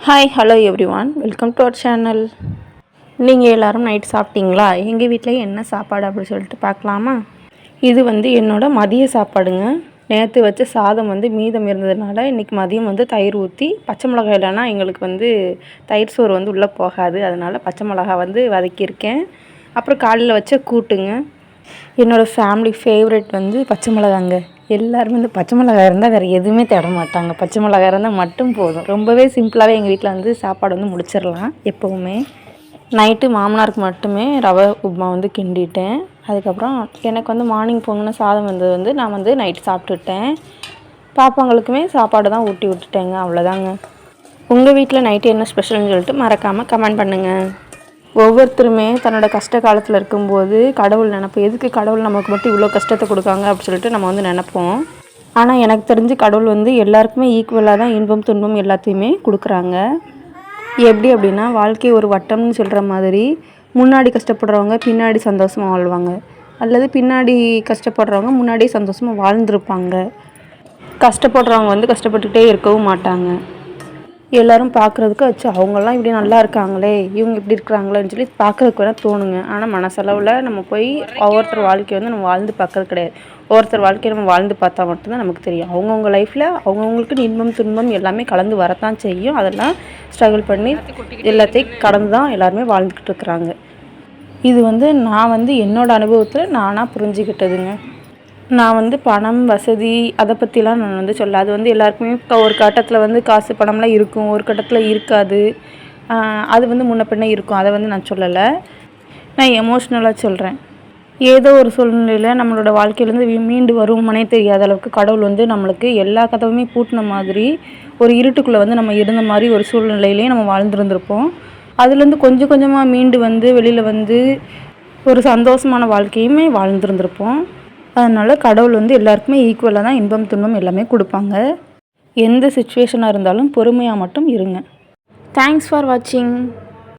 Hi hello everyone, welcome to our channel. நீங்கள் எல்லோரும் night சாப்பிட்டீங்களா? எங்கள் வீட்டில் என்ன சாப்பாடு அப்படின்னு சொல்லிட்டு பார்க்கலாமா? இது என்னோடய மதிய சாப்பாடுங்க. நேற்று வச்ச சாதம் மீதம் இருந்ததுனால இன்றைக்கி மதியம் தயிர் ஊற்றி, பச்சை மிளகாய் இல்லைன்னா எங்களுக்கு தயிர் சோறு உள்ளே போகாது. அதனால் பச்சை மிளகா வதக்கியிருக்கேன். அப்புறம் காலையில் வச்ச கூட்டுங்க. என்னோடய ஃபேமிலி ஃபேவரெட் பச்சை மிளகாங்க. எல்லோரும் பச்சை மிளகாய் இருந்தால் வேறு எதுவுமே தேட மாட்டாங்க. பச்சை மிளகாய் இருந்தால் மட்டும் போதும். ரொம்பவே சிம்பிளாகவே எங்கள் வீட்டில் சாப்பாடு முடிச்சிடலாம் எப்போவுமே. நைட்டு மாமனாருக்கு மட்டுமே ரவை உப்புமா கிண்டிட்டேன். அதுக்கப்புறம் எனக்கு மார்னிங் பொங்கின சாதம் வந்தது நான் நைட்டு சாப்பிட்டுட்டேன். பாப்பாங்களுக்குமே சாப்பாடு தான் ஊட்டி விட்டுட்டேங்க. அவ்வளோதாங்க. உங்கள் வீட்டில் நைட்டு என்ன ஸ்பெஷல்னு சொல்லிட்டு மறக்காமல் கமெண்ட் பண்ணுங்கள். ஒவ்வொருத்தருமே தன்னோட கஷ்ட காலத்தில் இருக்கும்போது கடவுள் நினைப்போம். எதுக்கு கடவுள் நமக்கு மட்டும் இவ்வளோ கஷ்டத்தை கொடுக்காங்க அப்படின்னு சொல்லிட்டு நம்ம நினைப்போம். ஆனால் எனக்கு தெரிஞ்சு கடவுள் எல்லாருக்குமே ஈக்குவலாக தான் இன்பம் துன்பம் எல்லாத்தையுமே கொடுக்குறாங்க. எப்படி அப்படின்னா, வாழ்க்கை ஒரு வட்டம்னு சொல்கிற மாதிரி முன்னாடி கஷ்டப்படுறவங்க பின்னாடி சந்தோஷமாக வாழ்வாங்க, அல்லது பின்னாடி கஷ்டப்படுறவங்க முன்னாடியே சந்தோஷமாக வாழ்ந்துருப்பாங்க. கஷ்டப்படுறவங்க கஷ்டப்பட்டுகிட்டே இருக்கவும் மாட்டாங்க. எல்லோரும் பார்க்குறதுக்கு வச்சு அவங்கெல்லாம் இப்படி நல்லா இருக்காங்களே, இவங்க இப்படி இருக்கிறாங்களேன்னு சொல்லி பார்க்குறதுக்கு வேணால் தோணுங்க. ஆனால் மனசளவில் நம்ம போய் ஒவ்வொருத்தர் வாழ்க்கையை நம்ம வாழ்ந்து பார்க்கறது கிடையாது. ஒவ்வொருத்தர் வாழ்க்கையை நம்ம வாழ்ந்து பார்த்தா மட்டும்தான் நமக்கு தெரியும். அவங்கவுங்க லைஃப்பில் அவங்கவுங்களுக்கு இன்பம் துன்பம் எல்லாமே கலந்து வரத்தான் செய்யும். அதெல்லாம் ஸ்ட்ரகிள் பண்ணி எல்லாத்தையும் கடந்து தான் எல்லாருமே வாழ்ந்துக்கிட்டு இருக்கிறாங்க. இது நான் என்னோடய அனுபவத்தில் நானாக புரிஞ்சுக்கிட்டதுங்க. நான் பணம் வசதி அதை பற்றிலாம் நான் சொல்ல. அது எல்லாருக்குமே ஒரு கட்டத்தில் காசு பணம்லாம் இருக்கும், ஒரு கட்டத்தில் இருக்காது. அது முன்ன பின்ன இருக்கும். அதை நான் சொல்லலை. நான் எமோஷ்னலாக சொல்கிறேன். ஏதோ ஒரு சூழ்நிலையில் நம்மளோட வாழ்க்கையிலேருந்து மீண்டு வருவோம்னே தெரியாத அளவுக்கு கடவுள் நம்மளுக்கு எல்லா கதவுமே பூட்டின மாதிரி ஒரு இருட்டுக்குள்ளே நம்ம இருந்த மாதிரி ஒரு சூழ்நிலையிலேயே நம்ம வாழ்ந்துருந்துருப்போம். அதுலேருந்து கொஞ்சம் கொஞ்சமாக மீண்டு வெளியில் ஒரு சந்தோஷமான வாழ்க்கையுமே வாழ்ந்துருந்துருப்போம். அதனால் கடவுள் எல்லாருக்குமே ஈக்குவலாக தான் இன்பம் துன்பம் எல்லாமே கொடுப்பாங்க. எந்த சுச்சுவேஷனாக இருந்தாலும் பொறுமையாக மட்டும் இருங்க. தேங்க்ஸ் ஃபார் வாட்சிங்.